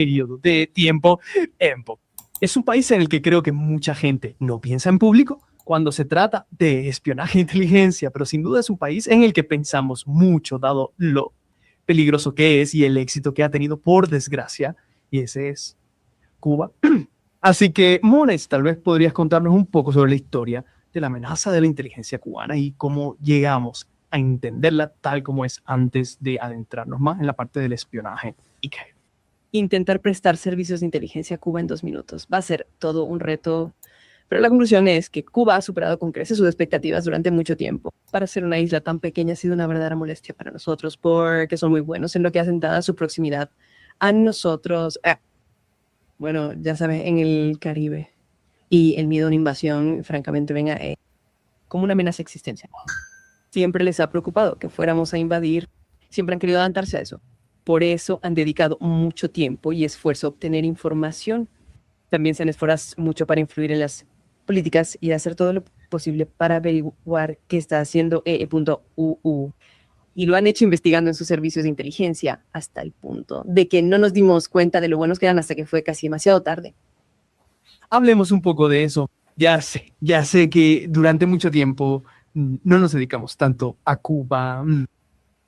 periodo de tiempo en poco. Es un país en el que creo que mucha gente no piensa en público cuando se trata de espionaje e inteligencia, pero sin duda es un país en el que pensamos mucho, dado lo peligroso que es y el éxito que ha tenido, por desgracia, y ese es Cuba. Así que, Mones, tal vez podrías contarnos un poco sobre la historia de la amenaza de la inteligencia cubana y cómo llegamos a entenderla tal como es antes de adentrarnos más en la parte del espionaje. ¿Y qué? Intentar prestar servicios de inteligencia a Cuba en 2 minutos. Va a ser todo un reto, pero la conclusión es que Cuba ha superado con creces sus expectativas durante mucho tiempo. Para ser una isla tan pequeña ha sido una verdadera molestia para nosotros porque son muy buenos en lo que hacen dada su proximidad a nosotros. Bueno, ya sabes, en el Caribe. Y el miedo a una invasión, francamente, venga, como una amenaza existencial. Siempre les ha preocupado que fuéramos a invadir, siempre han querido adaptarse a eso. Por eso han dedicado mucho tiempo y esfuerzo a obtener información. También se han esforzado mucho para influir en las políticas y hacer todo lo posible para averiguar qué está haciendo EE.UU. Y lo han hecho investigando en sus servicios de inteligencia hasta el punto de que no nos dimos cuenta de lo buenos que eran hasta que fue casi demasiado tarde. Hablemos un poco de eso. Ya sé que durante mucho tiempo no nos dedicamos tanto a Cuba.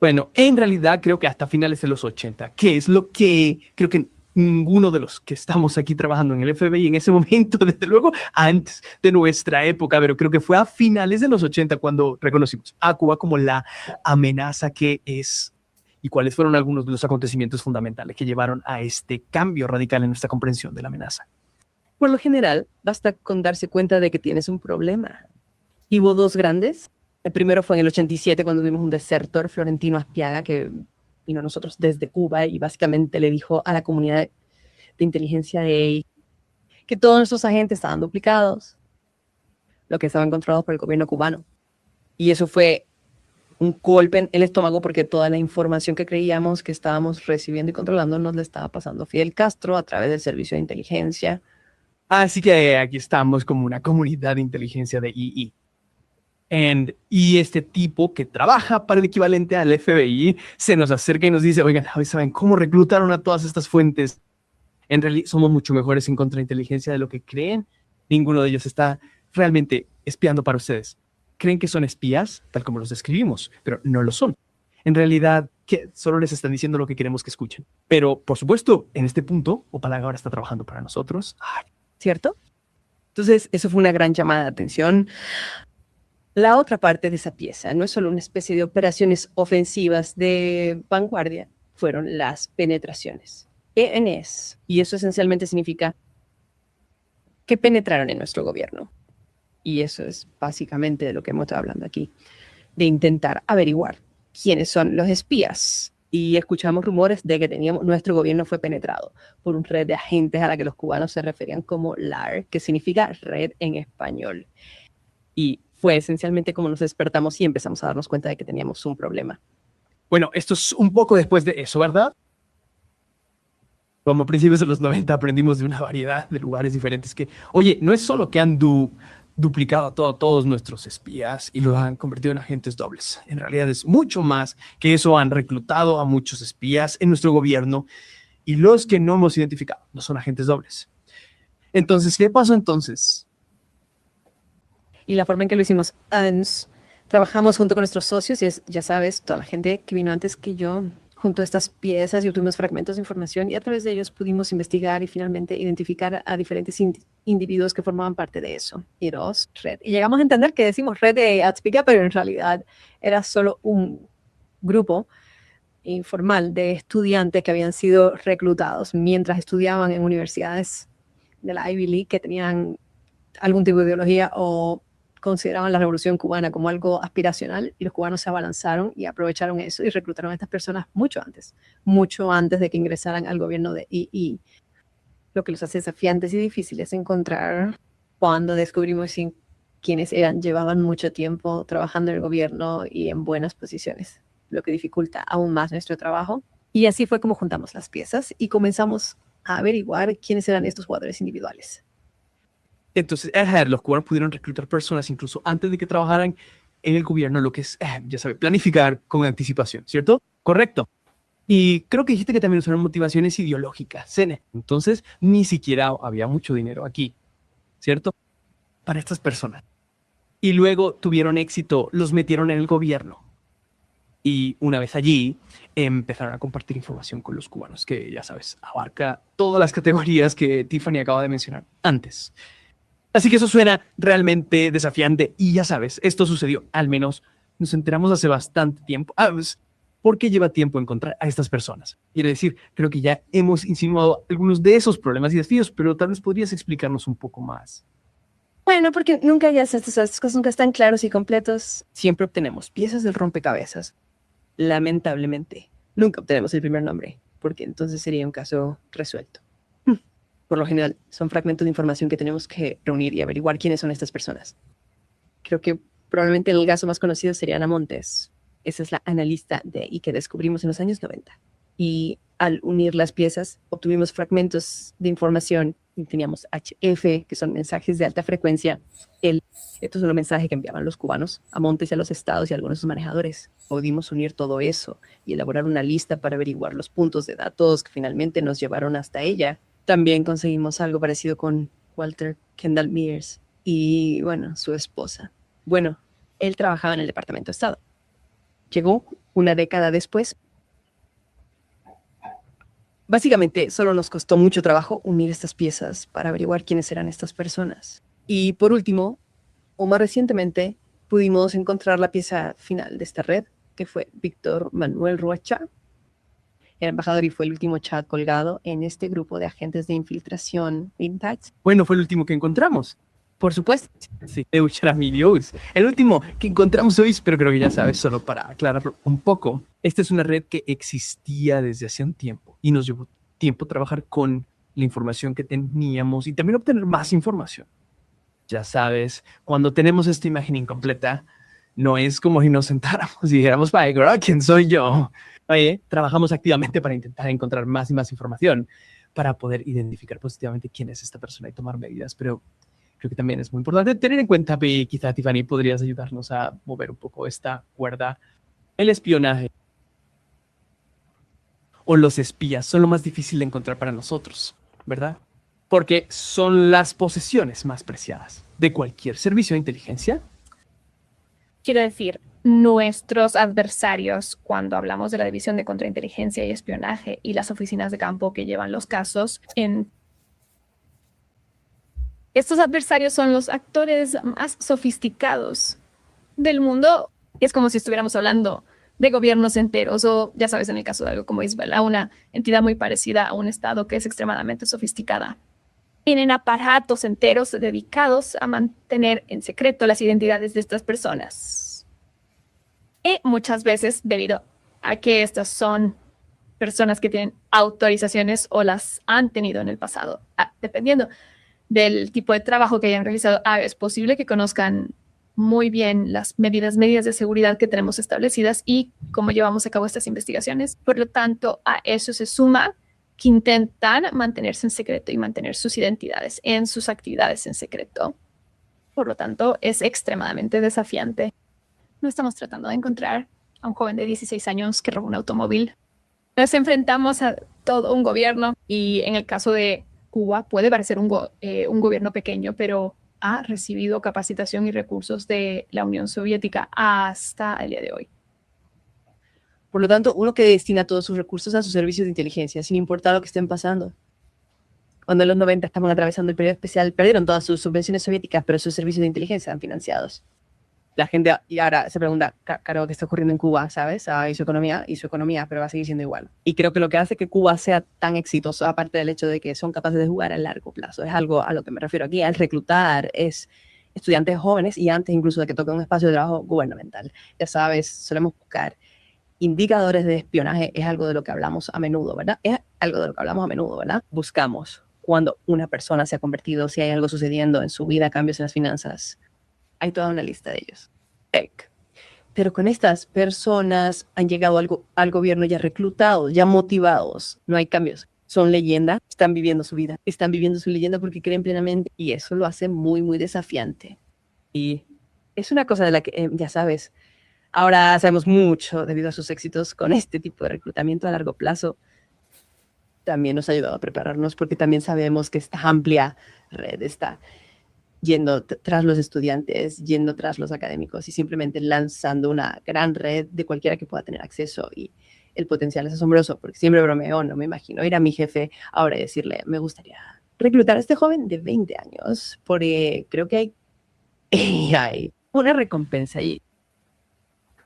Bueno, en realidad creo que hasta finales de los 80, que es lo que creo que ninguno de los que estamos aquí trabajando en el FBI en ese momento, desde luego, antes de nuestra época, pero creo que fue a finales de los 80 cuando reconocimos a Cuba como la amenaza que es y cuáles fueron algunos de los acontecimientos fundamentales que llevaron a este cambio radical en nuestra comprensión de la amenaza. Por lo general, basta con darse cuenta de que tienes un problema. Y hubo 2 grandes. El primero fue en el 87, cuando tuvimos un desertor, Florentino Aspiaga, que vino a nosotros desde Cuba y básicamente le dijo a la comunidad de inteligencia de ahí que todos nuestros agentes estaban duplicados, lo que estaban controlados por el gobierno cubano. Y eso fue un golpe en el estómago porque toda la información que creíamos que estábamos recibiendo y controlando nos la estaba pasando Fidel Castro a través del servicio de inteligencia. Así que aquí estamos como una comunidad de inteligencia de II. Y este tipo que trabaja para el equivalente al FBI se nos acerca y nos dice, oigan, ¿saben cómo reclutaron a todas estas fuentes? En realidad somos mucho mejores en contrainteligencia de lo que creen. Ninguno de ellos está realmente espiando para ustedes. Creen que son espías, tal como los describimos, pero no lo son. En realidad, que solo les están diciendo lo que queremos que escuchen. Pero, por supuesto, en este punto, Opalaga ahora está trabajando para nosotros. ¿Cierto? Entonces, eso fue una gran llamada de atención. La otra parte de esa pieza no es solo una especie de operaciones ofensivas de vanguardia, fueron las penetraciones. ENS, y eso esencialmente significa que penetraron en nuestro gobierno. Y eso es básicamente de lo que hemos estado hablando aquí, de intentar averiguar quiénes son los espías. Y escuchamos rumores de que nuestro gobierno fue penetrado por una red de agentes a la que los cubanos se referían como LAR, que significa red en español. Y fue esencialmente como nos despertamos y empezamos a darnos cuenta de que teníamos un problema. Bueno, esto es un poco después de eso, ¿verdad? Como a principios de los 90 aprendimos de una variedad de lugares diferentes que, oye, no es solo que han duplicado a todos nuestros espías y los han convertido en agentes dobles. En realidad es mucho más que eso. Han reclutado a muchos espías en nuestro gobierno y los que no hemos identificado no son agentes dobles. Entonces, ¿qué pasó entonces? Y la forma en que lo hicimos, trabajamos junto con nuestros socios y ya sabes, toda la gente que vino antes que yo, junto a estas piezas y obtuvimos fragmentos de información y a través de ellos pudimos investigar y finalmente identificar a diferentes individuos que formaban parte de eso. Y red. Y llegamos a entender que decimos red de Atspica, pero en realidad era solo un grupo informal de estudiantes que habían sido reclutados mientras estudiaban en universidades de la Ivy League que tenían algún tipo de ideología o consideraban la revolución cubana como algo aspiracional y los cubanos se abalanzaron y aprovecharon eso y reclutaron a estas personas mucho antes de que ingresaran al gobierno de II. Lo que los hace desafiantes y difíciles encontrar cuando descubrimos quiénes llevaban mucho tiempo trabajando en el gobierno y en buenas posiciones, lo que dificulta aún más nuestro trabajo. Y así fue como juntamos las piezas y comenzamos a averiguar quiénes eran estos jugadores individuales. Entonces, los cubanos pudieron reclutar personas incluso antes de que trabajaran en el gobierno, lo que es, ya sabe, planificar con anticipación, ¿cierto? Correcto. Y creo que dijiste que también usaron motivaciones ideológicas. Entonces, ni siquiera había mucho dinero aquí, ¿cierto? Para estas personas. Y luego tuvieron éxito, los metieron en el gobierno. Y una vez allí, empezaron a compartir información con los cubanos, que ya sabes, abarca todas las categorías que Tiffany acaba de mencionar antes. Así que eso suena realmente desafiante. Y ya sabes, esto sucedió, al menos nos enteramos hace bastante tiempo. Pues, ¿por qué lleva tiempo encontrar a estas personas? Quiere decir, creo que ya hemos insinuado algunos de esos problemas y desafíos, pero tal vez podrías explicarnos un poco más. Bueno, porque nunca ya estas cosas nunca están claros y completos. Siempre obtenemos piezas del rompecabezas. Lamentablemente, nunca obtenemos el primer nombre, porque entonces sería un caso resuelto. Por lo general, son fragmentos de información que tenemos que reunir y averiguar quiénes son estas personas. Creo que probablemente el caso más conocido sería Ana Montes. Esa es la analista de y que descubrimos en los años 90. Y al unir las piezas, obtuvimos fragmentos de información. Y teníamos HF, que son mensajes de alta frecuencia. Estos son los mensajes que enviaban los cubanos a Montes y a los estados y a algunos de sus manejadores. Pudimos unir todo eso y elaborar una lista para averiguar los puntos de datos que finalmente nos llevaron hasta ella. También conseguimos algo parecido con Walter Kendall Mears y, bueno, su esposa. Bueno, él trabajaba en el Departamento de Estado. Llegó una década después. Básicamente, solo nos costó mucho trabajo unir estas piezas para averiguar quiénes eran estas personas. Y por último, o más recientemente, pudimos encontrar la pieza final de esta red, que fue Víctor Manuel Rocha, el embajador, y fue el último chat colgado en este grupo de agentes de infiltración vintage. Bueno, fue el último que encontramos. Por supuesto. Sí, Dios. El último que encontramos hoy, pero creo que ya sabes, solo para aclarar un poco, esta es una red que existía desde hace un tiempo y nos llevó tiempo trabajar con la información que teníamos y también obtener más información. Ya sabes, cuando tenemos esta imagen incompleta, no es como si nos sentáramos y dijéramos, vaya, girl, ¿quién soy yo? Oye, trabajamos activamente para intentar encontrar más y más información para poder identificar positivamente quién es esta persona y tomar medidas, pero creo que también es muy importante tener en cuenta, y quizá Tiffany podrías ayudarnos a mover un poco esta cuerda. El espionaje o los espías son lo más difícil de encontrar para nosotros, ¿verdad? Porque son las posesiones más preciadas de cualquier servicio de inteligencia. Quiero decir, nuestros adversarios, cuando hablamos de la División de Contrainteligencia y Espionaje y las oficinas de campo que llevan los casos, estos adversarios son los actores más sofisticados del mundo. Es como si estuviéramos hablando de gobiernos enteros o, ya sabes, en el caso de algo como Hezbollah, una entidad muy parecida a un Estado que es extremadamente sofisticada. Tienen aparatos enteros dedicados a mantener en secreto las identidades de estas personas. Y muchas veces, debido a que estas son personas que tienen autorizaciones o las han tenido en el pasado, dependiendo del tipo de trabajo que hayan realizado, es posible que conozcan muy bien las medidas de seguridad que tenemos establecidas y cómo llevamos a cabo estas investigaciones. Por lo tanto, a eso se suma que intentan mantenerse en secreto y mantener sus identidades en sus actividades en secreto. Por lo tanto, es extremadamente desafiante. No estamos tratando de encontrar a un joven de 16 años que robó un automóvil. Nos enfrentamos a todo un gobierno y en el caso de Cuba puede parecer un gobierno pequeño, pero ha recibido capacitación y recursos de la Unión Soviética hasta el día de hoy. Por lo tanto, uno que destina todos sus recursos a sus servicios de inteligencia, sin importar lo que estén pasando. Cuando en los 90 estaban atravesando el periodo especial, perdieron todas sus subvenciones soviéticas, pero sus servicios de inteligencia eran financiados. La gente y ahora se pregunta, claro, ¿qué está ocurriendo en Cuba? ¿Sabes? Y su economía, pero va a seguir siendo igual. Y creo que lo que hace que Cuba sea tan exitoso, aparte del hecho de que son capaces de jugar a largo plazo, es algo a lo que me refiero aquí, al reclutar, es estudiantes jóvenes y antes incluso de que toquen un espacio de trabajo gubernamental. Ya sabes, solemos buscar indicadores de espionaje, es algo de lo que hablamos a menudo, ¿verdad? Buscamos cuando una persona se ha convertido, si hay algo sucediendo en su vida, cambios en las finanzas. Hay toda una lista de ellos. Pero con estas personas han llegado al gobierno ya reclutados, ya motivados. No hay cambios. Son leyenda, están viviendo su vida, están viviendo su leyenda porque creen plenamente y eso lo hace muy, muy desafiante. Y es una cosa de la que, ya sabes, Ahora sabemos mucho debido a sus éxitos con este tipo de reclutamiento a largo plazo. También nos ha ayudado a prepararnos porque también sabemos que esta amplia red está yendo tras los estudiantes, yendo tras los académicos y simplemente lanzando una gran red de cualquiera que pueda tener acceso. Y el potencial es asombroso, porque siempre bromeo, no me imagino ir a mi jefe ahora y decirle, me gustaría reclutar a este joven de 20 años, porque creo que hay una recompensa ahí.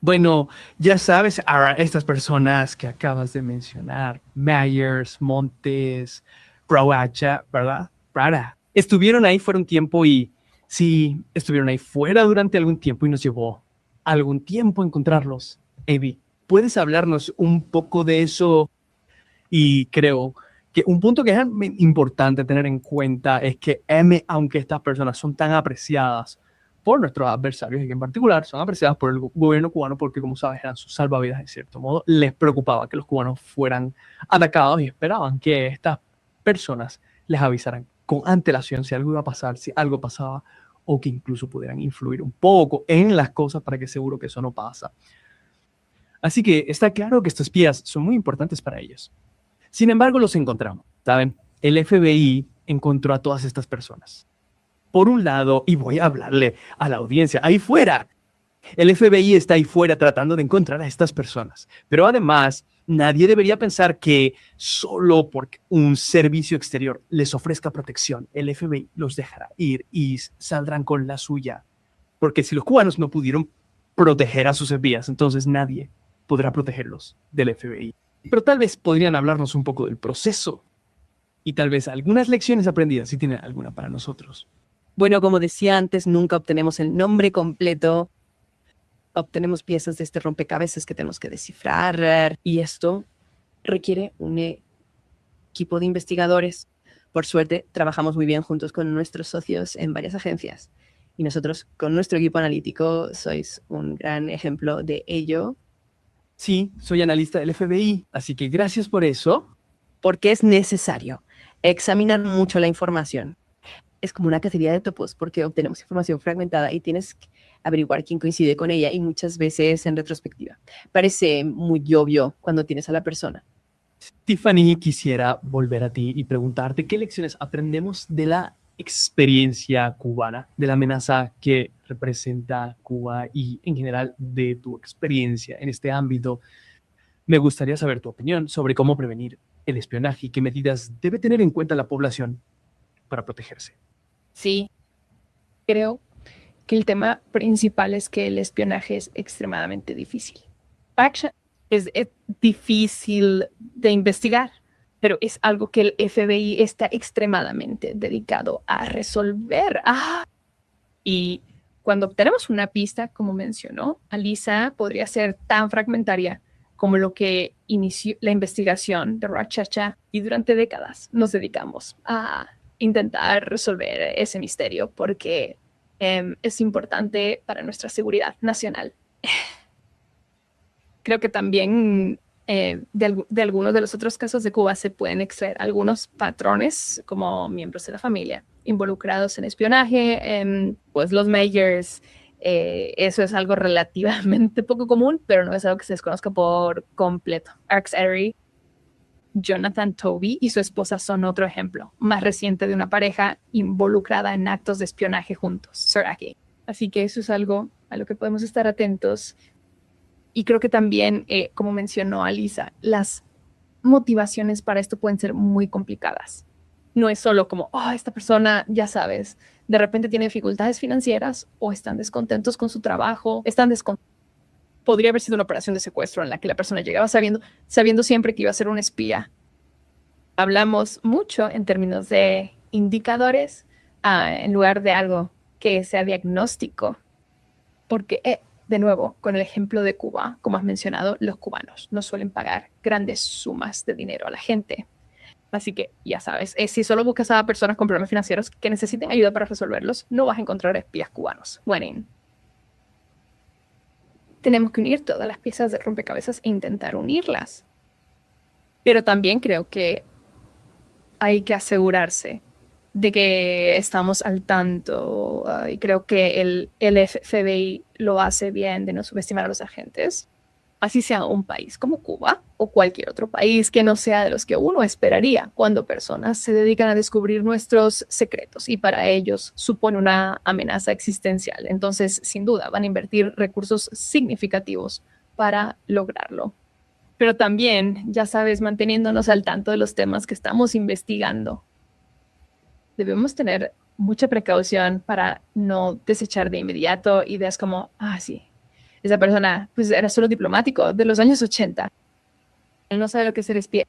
Bueno, ya sabes, ahora estas personas que acabas de mencionar, Myers, Montes, Roacha, ¿verdad? Prada, estuvieron ahí fuera un tiempo y sí, estuvieron ahí fuera durante algún tiempo y nos llevó algún tiempo encontrarlos. Avi, ¿puedes hablarnos un poco de eso? Y creo que un punto que es importante tener en cuenta es que aunque estas personas son tan apreciadas por nuestros adversarios y que en particular son apreciadas por el gobierno cubano porque, como sabes, eran sus salvavidas de cierto modo, les preocupaba que los cubanos fueran atacados y esperaban que estas personas les avisaran con antelación si algo iba a pasar, si algo pasaba o que incluso pudieran influir un poco en las cosas para que seguro que eso no pasa. Así que está claro que estos espías son muy importantes para ellos. Sin embargo, los encontramos, ¿saben? El FBI encontró a todas estas personas. Por un lado, y voy a hablarle a la audiencia, ahí fuera, el FBI está ahí fuera tratando de encontrar a estas personas. Pero además, nadie debería pensar que solo porque un servicio exterior les ofrezca protección, el FBI los dejará ir y saldrán con la suya. Porque si los cubanos no pudieron proteger a sus espías, entonces nadie podrá protegerlos del FBI. Pero tal vez podrían hablarnos un poco del proceso y tal vez algunas lecciones aprendidas, si tienen alguna para nosotros. Bueno, como decía antes, nunca obtenemos el nombre completo. Obtenemos piezas de este rompecabezas que tenemos que descifrar y esto requiere un equipo de investigadores. Por suerte, trabajamos muy bien juntos con nuestros socios en varias agencias y nosotros con nuestro equipo analítico sois un gran ejemplo de ello. Sí, soy analista del FBI, así que gracias por eso. Porque es necesario examinar mucho la información. Es como una cacería de topos porque obtenemos información fragmentada y tienes que averiguar quién coincide con ella y muchas veces en retrospectiva. Parece muy obvio cuando tienes a la persona. Tiffany, quisiera volver a ti y preguntarte qué lecciones aprendemos de la experiencia cubana, de la amenaza que representa Cuba y en general de tu experiencia en este ámbito. Me gustaría saber tu opinión sobre cómo prevenir el espionaje y qué medidas debe tener en cuenta la población para protegerse. Sí, creo que el tema principal es que el espionaje es extremadamente difícil. Es difícil de investigar, pero es algo que el FBI está extremadamente dedicado a resolver. Y cuando obtenemos una pista, como mencionó Alisa, podría ser tan fragmentaria como lo que inició la investigación de Rochacha, y durante décadas nos dedicamos a intentar resolver ese misterio porque es importante para nuestra seguridad nacional. Creo que también de algunos de los otros casos de Cuba se pueden extraer algunos patrones como miembros de la familia involucrados en espionaje, pues los Myers. Eso es algo relativamente poco común, pero no es algo que se desconozca por completo. Arx Ery, Jonathan Toby y su esposa son otro ejemplo más reciente de una pareja involucrada en actos de espionaje juntos, Saraki. Así que eso es algo a lo que podemos estar atentos. Y creo que también, como mencionó Alisa, las motivaciones para esto pueden ser muy complicadas. No es solo como, esta persona, ya sabes, de repente tiene dificultades financieras o están descontentos con su trabajo, podría haber sido una operación de secuestro en la que la persona llegaba sabiendo siempre que iba a ser un espía. Hablamos mucho en términos de indicadores en lugar de algo que sea diagnóstico, porque de nuevo, con el ejemplo de Cuba, como has mencionado, los cubanos no suelen pagar grandes sumas de dinero a la gente. Así que, ya sabes, si solo buscas a personas con problemas financieros que necesiten ayuda para resolverlos, no vas a encontrar espías cubanos. Bueno, tenemos que unir todas las piezas de rompecabezas e intentar unirlas. Pero también creo que hay que asegurarse de que estamos al tanto, y creo que el FBI lo hace bien de no subestimar a los agentes, así sea un país como Cuba o cualquier otro país que no sea de los que uno esperaría cuando personas se dedican a descubrir nuestros secretos y para ellos supone una amenaza existencial. Entonces, sin duda, van a invertir recursos significativos para lograrlo. Pero también, ya sabes, manteniéndonos al tanto de los temas que estamos investigando. Debemos tener mucha precaución para no desechar de inmediato ideas como, sí, esa persona pues era solo diplomático de los años 80. Él no sabe lo que es ser espía.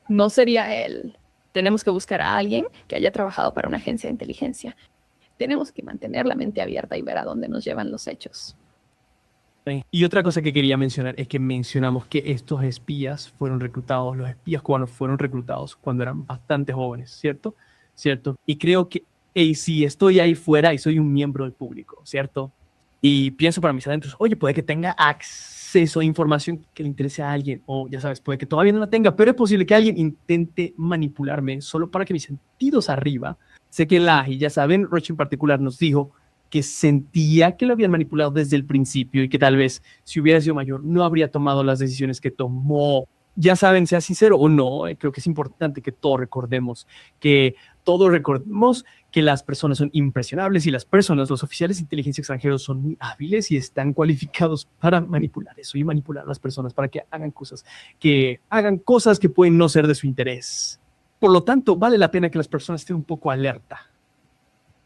No sería él. Tenemos que buscar a alguien que haya trabajado para una agencia de inteligencia. Tenemos que mantener la mente abierta y ver a dónde nos llevan los hechos. Y otra cosa que quería mencionar es que mencionamos que estos espías fueron reclutados, los espías cubanos fueron reclutados cuando eran bastante jóvenes, ¿cierto? ¿Cierto? Y creo que si estoy ahí fuera y soy un miembro del público, ¿cierto? Y pienso para mis adentros, oye, puede que tenga acceso a información que le interese a alguien, o ya sabes, puede que todavía no la tenga, pero es posible que alguien intente manipularme solo para que mis sentidos arriba. Sé que y ya saben, Roche en particular nos dijo que sentía que lo habían manipulado desde el principio y que tal vez si hubiera sido mayor no habría tomado las decisiones que tomó. Ya saben, sea sincero o no, creo que es importante que todos recordemos que las personas son impresionables y las personas, los oficiales de inteligencia extranjeros son muy hábiles y están cualificados para manipular eso y manipular a las personas para que hagan cosas que pueden no ser de su interés. Por lo tanto, vale la pena que las personas estén un poco alerta.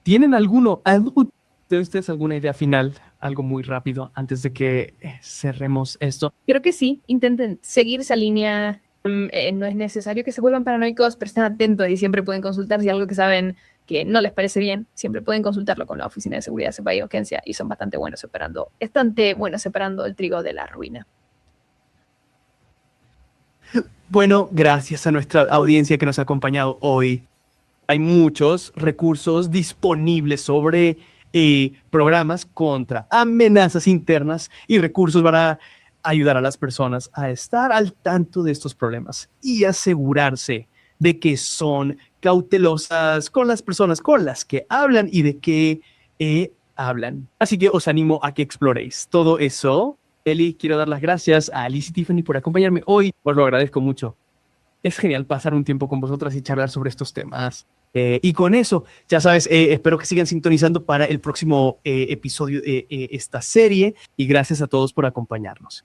¿Tienen algo de ustedes alguna idea final, algo muy rápido antes de que cerremos esto? Creo que sí, intenten seguir esa línea. No es necesario que se vuelvan paranoicos, pero estén atentos y siempre pueden consultar si algo que saben que no les parece bien, siempre pueden consultarlo con la Oficina de Seguridad de Oquencia y son bastante buenos separando el trigo de la ruina. Bueno, gracias a nuestra audiencia que nos ha acompañado hoy. Hay muchos recursos disponibles sobre programas contra amenazas internas y recursos para ayudar a las personas a estar al tanto de estos problemas y asegurarse de que son cautelosas con las personas con las que hablan y de qué hablan. Así que os animo a que exploréis todo eso. Eli, quiero dar las gracias a Alice y Tiffany por acompañarme hoy. Os lo agradezco mucho. Es genial pasar un tiempo con vosotras y charlar sobre estos temas. Y con eso, ya sabes, espero que sigan sintonizando para el próximo episodio de esta serie y gracias a todos por acompañarnos.